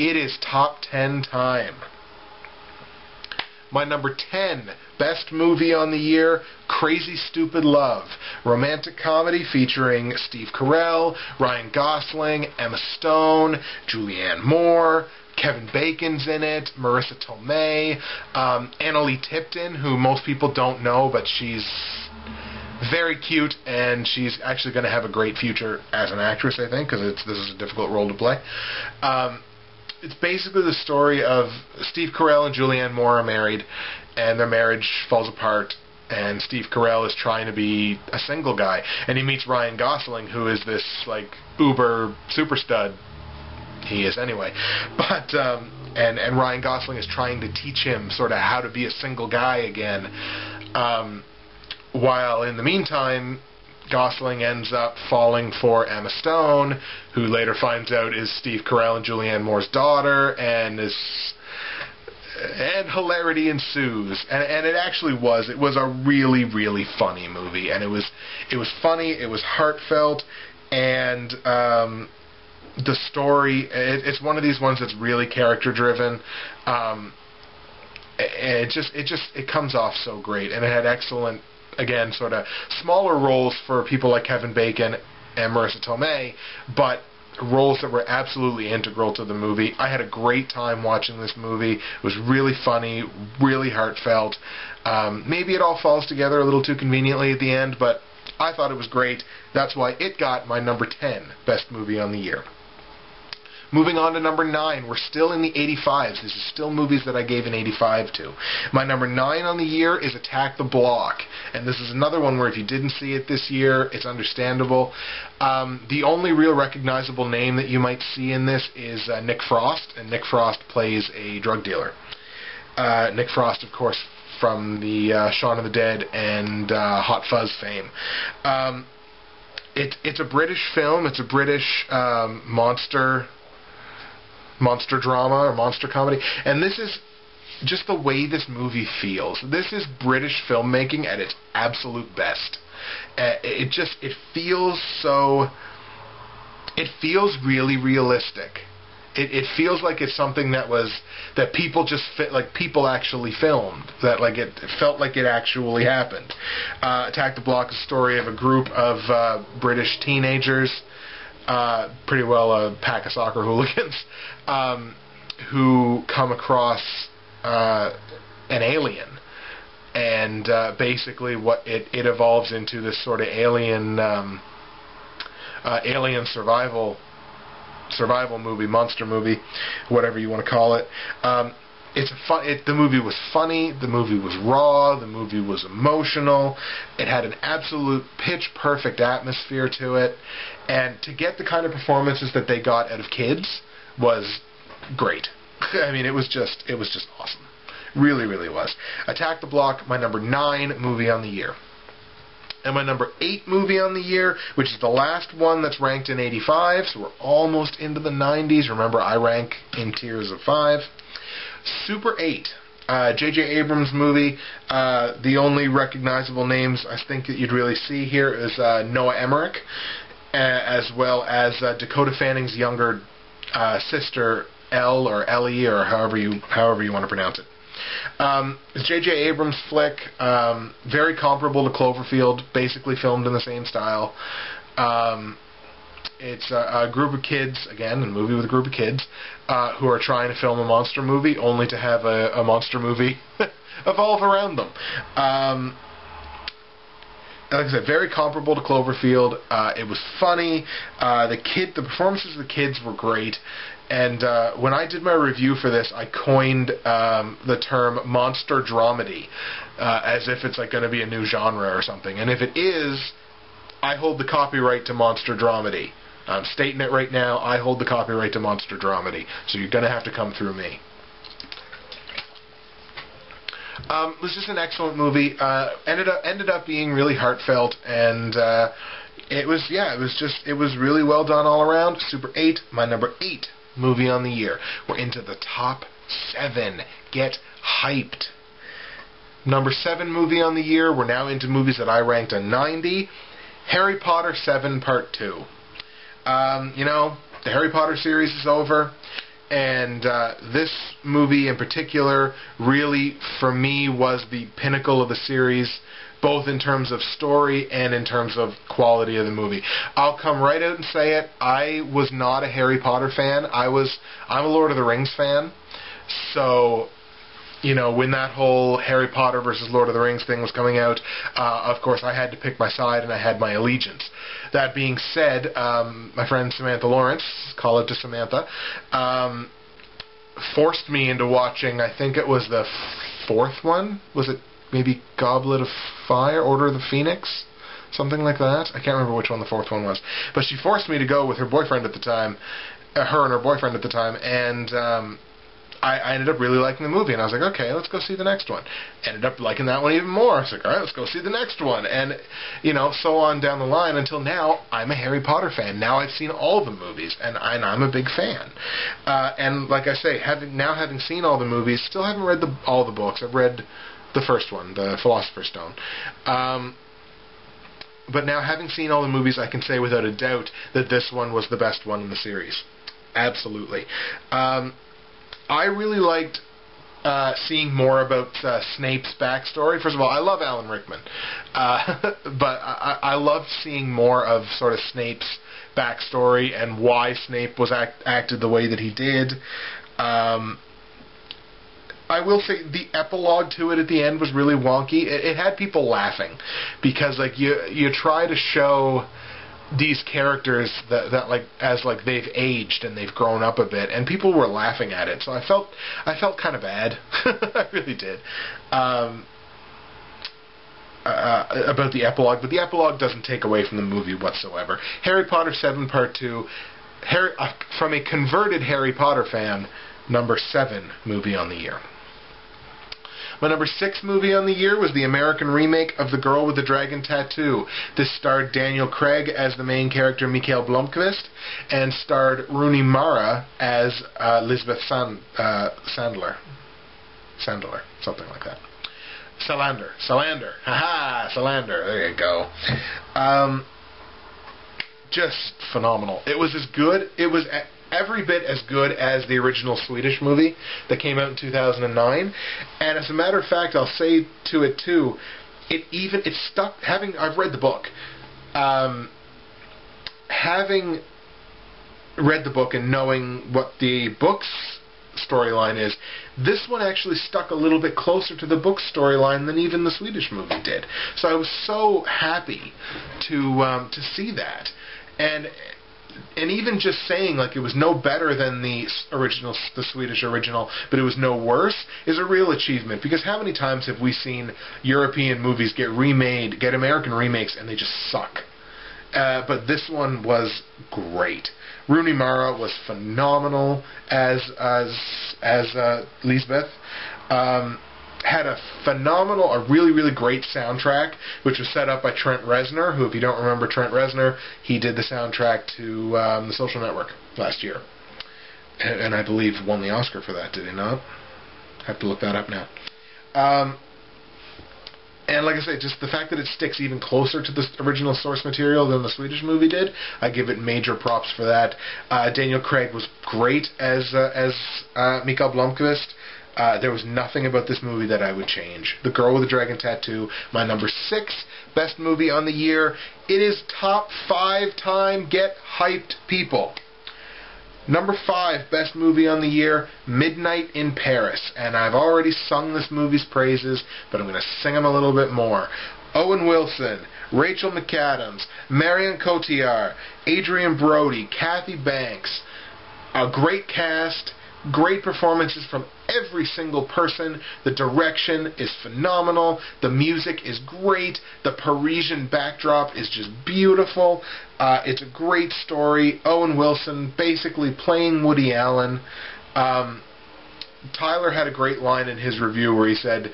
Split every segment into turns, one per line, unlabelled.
It is top 10 time. My number 10 best movie on the year, Crazy Stupid Love. Romantic comedy featuring Steve Carell, Ryan Gosling, Emma Stone, Julianne Moore, Kevin Bacon's in it, Marissa Tomei, Annalee Tipton, who most people don't know, but she's very cute, and she's actually going to have a great future as an actress, I think, because this is a difficult role to play. It's basically the story of Steve Carell and Julianne Moore are married, and their marriage falls apart, and Steve Carell is trying to be a single guy, and he meets Ryan Gosling, who is this, like, uber super stud. He is anyway. But, and Ryan Gosling is trying to teach him sort of how to be a single guy again, while in the meantime, Gosling ends up falling for Emma Stone, who later finds out is Steve Carell and Julianne Moore's daughter, and hilarity ensues. And it actually was. It was a really, really funny movie, and it was funny. It was heartfelt, and the story. It's one of these ones that's really character driven. It comes off so great, and it had excellent. Again, sort of smaller roles for people like Kevin Bacon and Marissa Tomei, but roles that were absolutely integral to the movie. I had a great time watching this movie. It was really funny, really heartfelt. Maybe it all falls together a little too conveniently at the end, but I thought it was great. That's why it got my number 10 best movie on the year. Moving on to number 9, we're still in the 85s. This is still movies that I gave an 85 to. My number 9 on the year is Attack the Block. And this is another one where if you didn't see it this year, it's understandable. The only real recognizable name that you might see in this is Nick Frost, and Nick Frost plays a drug dealer. Nick Frost, of course, from the Shaun of the Dead and Hot Fuzz fame. It's a British film. It's a British monster drama or monster comedy, and this is just the way this movie feels. This is British filmmaking at its absolute best. It feels really realistic. It feels like it's something that people just people actually filmed. That it felt like it actually happened. Attack the Block is a story of a group of British teenagers. Pretty well a pack of soccer hooligans, who come across an alien, and basically what it evolves into this sort of alien survival movie, monster movie, whatever you want to call it. The movie was funny, the movie was raw, the movie was emotional, it had an absolute pitch-perfect atmosphere to it, and to get the kind of performances that they got out of kids was great. I mean, it was just awesome. Really, really was. Attack the Block, my number 9 movie on the year. And my number 8 movie on the year, which is the last one that's ranked in 85, so we're almost into the 90s. Remember, I rank in tiers of 5. Super 8, J.J. Abrams movie. The only recognizable names I think that you'd really see here is Noah Emmerich, as well as Dakota Fanning's younger sister, Elle or Ellie, or however you want to pronounce it. It's J.J. Abrams' flick, very comparable to Cloverfield, basically filmed in the same style. It's a group of kids, again, a movie with a group of kids, who are trying to film a monster movie, only to have a monster movie evolve around them. Like I said, very comparable to Cloverfield. It was funny. The performances of the kids were great. And when I did my review for this, I coined the term monster dramedy, as if it's going to be a new genre or something. And if it is, I hold the copyright to monster dramedy. I'm stating it right now. I hold the copyright to monster dramedy. So you're going to have to come through me. It was just an excellent movie. Ended up being really heartfelt, and it was really well done all around. Super 8, my number 8 movie on the year. We're into the top 7. Get hyped. Number 7 movie on the year. We're now into movies that I ranked a 90. Harry Potter 7 Part 2. The Harry Potter series is over, And this movie in particular really, for me, was the pinnacle of the series, both in terms of story and in terms of quality of the movie. I'll come right out and say it. I was not a Harry Potter fan. I'm a Lord of the Rings fan. So, you know, when that whole Harry Potter versus Lord of the Rings thing was coming out, of course I had to pick my side and I had my allegiance. That being said, my friend Samantha Lawrence, call it to Samantha, forced me into watching, I think it was the fourth one? Was it maybe Goblet of Fire, Order of the Phoenix? Something like that. I can't remember which one the fourth one was. But she forced me to go with her boyfriend at the time, her and her boyfriend at the time, and I ended up really liking the movie, and I was like, okay, let's go see the next one. Ended up liking that one even more. I was like, all right, let's go see the next one. And, you know, so on down the line until now, I'm a Harry Potter fan. Now I've seen all the movies, and I'm a big fan. And like I say, having seen all the movies, still haven't read all the books. I've read the first one, The Philosopher's Stone. But now, having seen all the movies, I can say without a doubt that this one was the best one in the series. Absolutely. I really liked seeing more about Snape's backstory. First of all, I love Alan Rickman, but I loved seeing more of sort of Snape's backstory and why Snape was acted the way that he did. I will say the epilogue to it at the end was really wonky. It had people laughing because, like, you try to show these characters that like as like they've aged and they've grown up a bit, and people were laughing at it. So I felt kind of bad. I really did. About the epilogue, but the epilogue doesn't take away from the movie whatsoever. Harry Potter 7 Part 2, from a converted Harry Potter fan, number 7 movie on the year. My number 6 movie on the year was the American remake of The Girl with the Dragon Tattoo. This starred Daniel Craig as the main character, Mikael Blomkvist, and starred Rooney Mara as Lisbeth Sandler, something like that. Salander. Haha, Salander. There you go. Just phenomenal. It was as good. It was every bit as good as the original Swedish movie that came out in 2009. And as a matter of fact, I'll say to it too, it stuck. I've read the book. Having read the book and knowing what the book's storyline is, this one actually stuck a little bit closer to the book storyline than even the Swedish movie did. So I was so happy to see that. And even just saying like it was no better than the Swedish original, but it was no worse, is a real achievement. Because how many times have we seen European movies get American remakes, and they just suck? But this one was great. Rooney Mara was phenomenal as Lisbeth. Had a really, really great soundtrack, which was set up by Trent Reznor, who, if you don't remember Trent Reznor, he did the soundtrack to The Social Network last year. And I believe won the Oscar for that, did he not? I have to look that up now. And like I say, just the fact that it sticks even closer to the original source material than the Swedish movie did, I give it major props for that. Daniel Craig was great as Mikael Blomkvist. There was nothing about this movie that I would change. The Girl with the Dragon Tattoo, my number 6 best movie on the year. It is top 5 time get hyped, people. Number 5 best movie on the year, Midnight in Paris. And I've already sung this movie's praises, but I'm going to sing them a little bit more. Owen Wilson, Rachel McAdams, Marion Cotillard, Adrian Brody, Kathy Banks. A great cast. Great performances from every single person. The direction is phenomenal. The music is great. The Parisian backdrop is just beautiful. It's a great story. Owen Wilson basically playing Woody Allen. Tyler had a great line in his review where he said,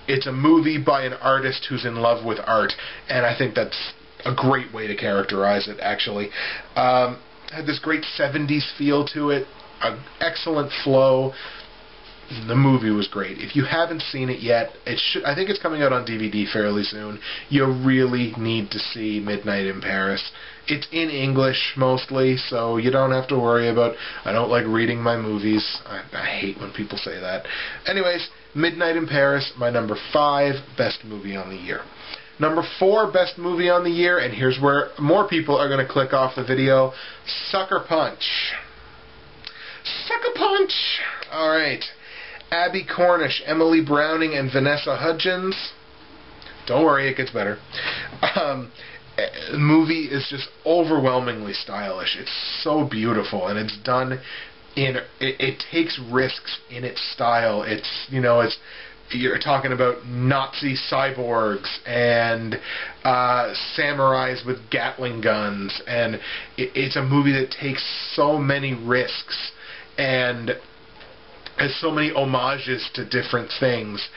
it's a movie by an artist who's in love with art. And I think that's a great way to characterize it, actually. Had this great 70s feel to it. An excellent flow. the movie was great. If you haven't seen it yet, I think it's coming out on DVD fairly soon. You really need to see Midnight in Paris. It's in English mostly, so you don't have to worry about, I don't like reading my movies. I hate when people say that. Anyways, Midnight in Paris, my number 5 best movie on the year. Number 4 best movie on the year, and here's where more people are going to click off the video, Sucker Punch. Sucker Punch! Alright. Abby Cornish, Emily Browning, and Vanessa Hudgens. Don't worry, it gets better. The movie is just overwhelmingly stylish. It's so beautiful, and it's done in... It takes risks in its style. It's, you know, you're talking about Nazi cyborgs and samurais with Gatling guns, and it's a movie that takes so many risks and has so many homages to different things.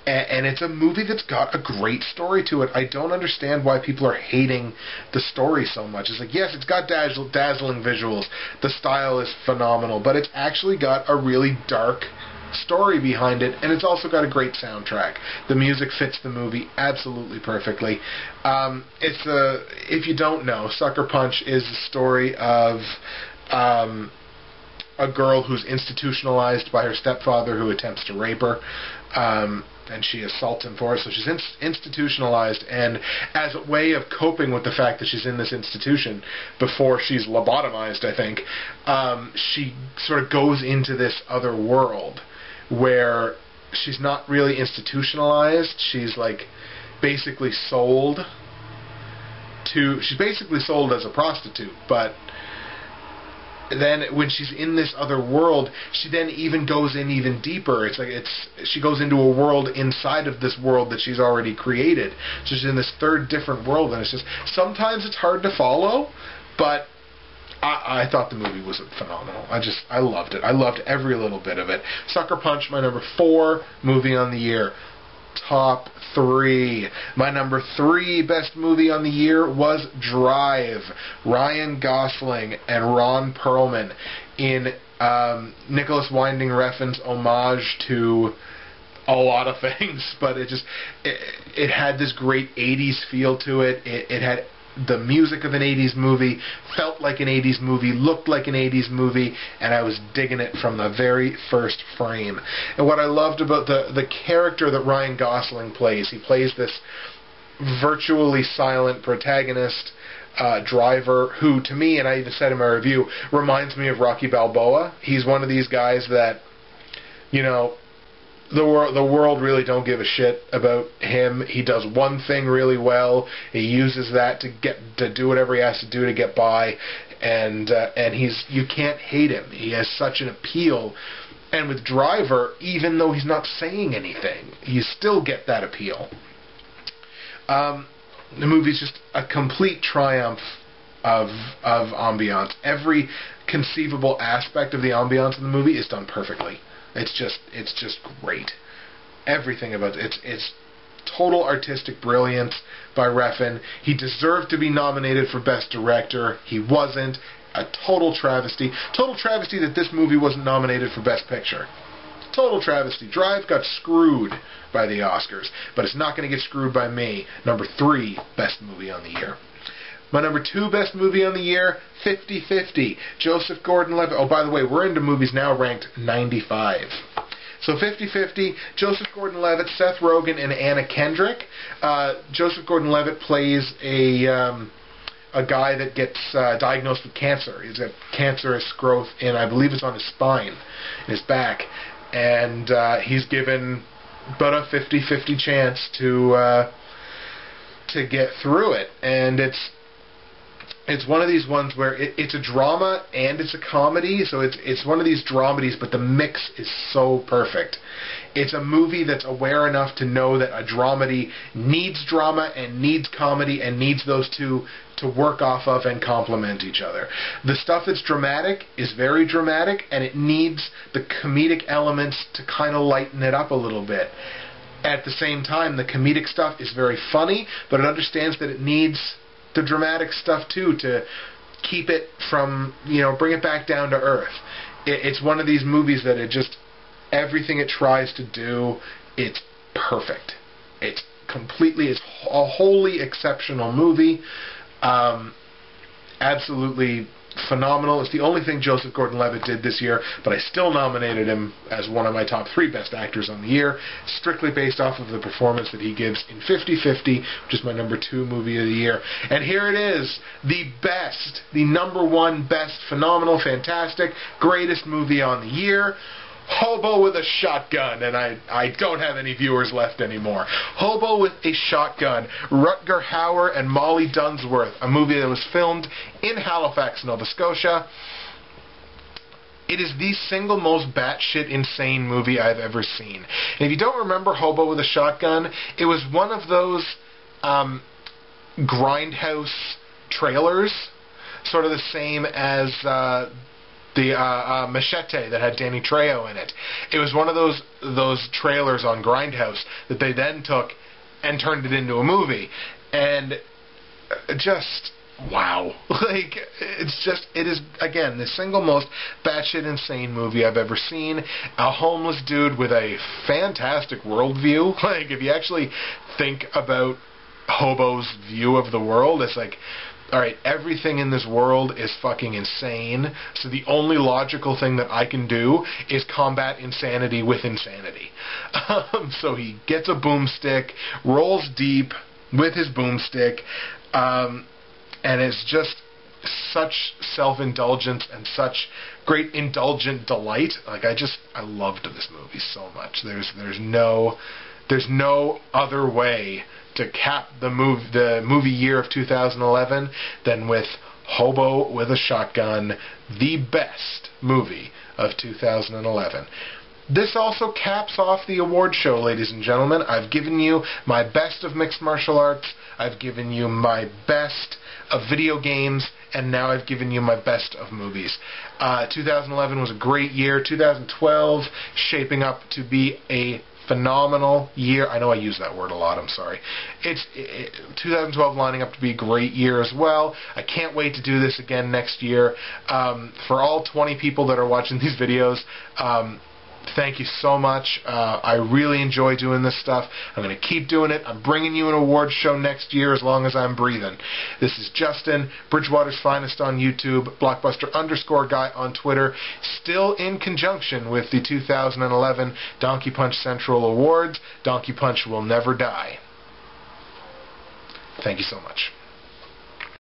And it's a movie that's got a great story to it. I don't understand why people are hating the story so much. It's like, yes, it's got dazzling visuals. The style is phenomenal. But it's actually got a really dark story behind it. And it's also got a great soundtrack. The music fits the movie absolutely perfectly. If you don't know, Sucker Punch is the story of... a girl who's institutionalized by her stepfather who attempts to rape her, and she assaults him for it, so she's institutionalized, and as a way of coping with the fact that she's in this institution before she's lobotomized, I think, she sort of goes into this other world where she's not really institutionalized, she's like basically sold as a prostitute, but then when she's in this other world, she then even goes in even deeper. She goes into a world inside of this world that she's already created. So she's in this third different world, and it's just, sometimes it's hard to follow, but I thought the movie was phenomenal. I loved it. I loved every little bit of it. Sucker Punch, my number 4 movie on the year. Top 3. My number 3 best movie on the year was Drive. Ryan Gosling and Ron Perlman in Nicholas Winding Refn's homage to a lot of things, but it had this great 80s feel to it. It had the music of an 80s movie, felt like an 80s movie, looked like an 80s movie, and I was digging it from the very first frame. And what I loved about the character that Ryan Gosling plays, he plays this virtually silent protagonist, driver, who to me, and I even said in my review, reminds me of Rocky Balboa. He's one of these guys that, you know, the world really don't give a shit about him. He does one thing really well. He uses that to do whatever he has to do to get by, and you can't hate him. He has such an appeal. And with Driver, even though he's not saying anything, you still get that appeal. The movie's just a complete triumph of ambiance. Every conceivable aspect of the ambiance of the movie is done perfectly. It's just great. Everything about it. It's total artistic brilliance by Refn. He deserved to be nominated for Best Director. He wasn't. A total travesty. Total travesty that this movie wasn't nominated for Best Picture. Total travesty. Drive got screwed by the Oscars, but it's not going to get screwed by me. Number 3 best movie on the year. My number 2 best movie on the year, 50-50. Joseph Gordon-Levitt. Oh, by the way, we're into movies now ranked 95. So 50-50, Joseph Gordon-Levitt, Seth Rogen, and Anna Kendrick. Joseph Gordon-Levitt plays a guy that gets diagnosed with cancer. He's got cancerous growth in, I believe it's on his spine, in his back. And he's given but a 50-50 chance to get through it. And it's one of these ones where it's a drama and it's a comedy, so it's one of these dramedies, but the mix is so perfect. It's a movie that's aware enough to know that a dramedy needs drama and needs comedy and needs those two to work off of and complement each other. The stuff that's dramatic is very dramatic, and it needs the comedic elements to kind of lighten it up a little bit. At the same time, the comedic stuff is very funny, but it understands that it needs the dramatic stuff too to keep it from, bring it back down to earth. It's one of these movies that Everything it tries to do, it's perfect. It's a wholly exceptional movie. Absolutely phenomenal. It's the only thing Joseph Gordon-Levitt did this year, but I still nominated him as one of my top 3 best actors on the year, strictly based off of the performance that he gives in 50/50, which is my number 2 movie of the year. And here it is, the number 1 best, phenomenal, fantastic, greatest movie on the year, Hobo with a Shotgun, and I don't have any viewers left anymore. Hobo with a Shotgun, Rutger Hauer and Molly Dunsworth, a movie that was filmed in Halifax, Nova Scotia. It is the single most batshit insane movie I've ever seen. And if you don't remember Hobo with a Shotgun, it was one of those grindhouse trailers, sort of the same as the Machete that had Danny Trejo in it. It was one of those trailers on Grindhouse that they then took and turned it into a movie. And just, wow. Like, it is, again, the single most batshit insane movie I've ever seen. A homeless dude with a fantastic worldview. Like, if you actually think about Hobo's view of the world, it's like, alright, everything in this world is fucking insane, so the only logical thing that I can do is combat insanity with insanity. So he gets a boomstick, rolls deep with his boomstick, and it's just such self-indulgence and such great indulgent delight. Like, I loved this movie so much. There's no other way to cap the movie year of 2011 than with Hobo with a Shotgun, the best movie of 2011. This also caps off the award show, ladies and gentlemen. I've given you my best of mixed martial arts, I've given you my best of video games, and now I've given you my best of movies. 2011 was a great year. 2012 shaping up to be a phenomenal year. I know I use that word a lot, I'm sorry. 2012 lining up to be a great year as well. I can't wait to do this again next year. For all 20 people that are watching these videos, thank you so much. I really enjoy doing this stuff. I'm going to keep doing it. I'm bringing you an awards show next year as long as I'm breathing. This is Justin, Bridgewater's Finest on YouTube, Blockbuster_guy on Twitter, still in conjunction with the 2011 Donkey Punch Central Awards. Donkey Punch will never die. Thank you so much.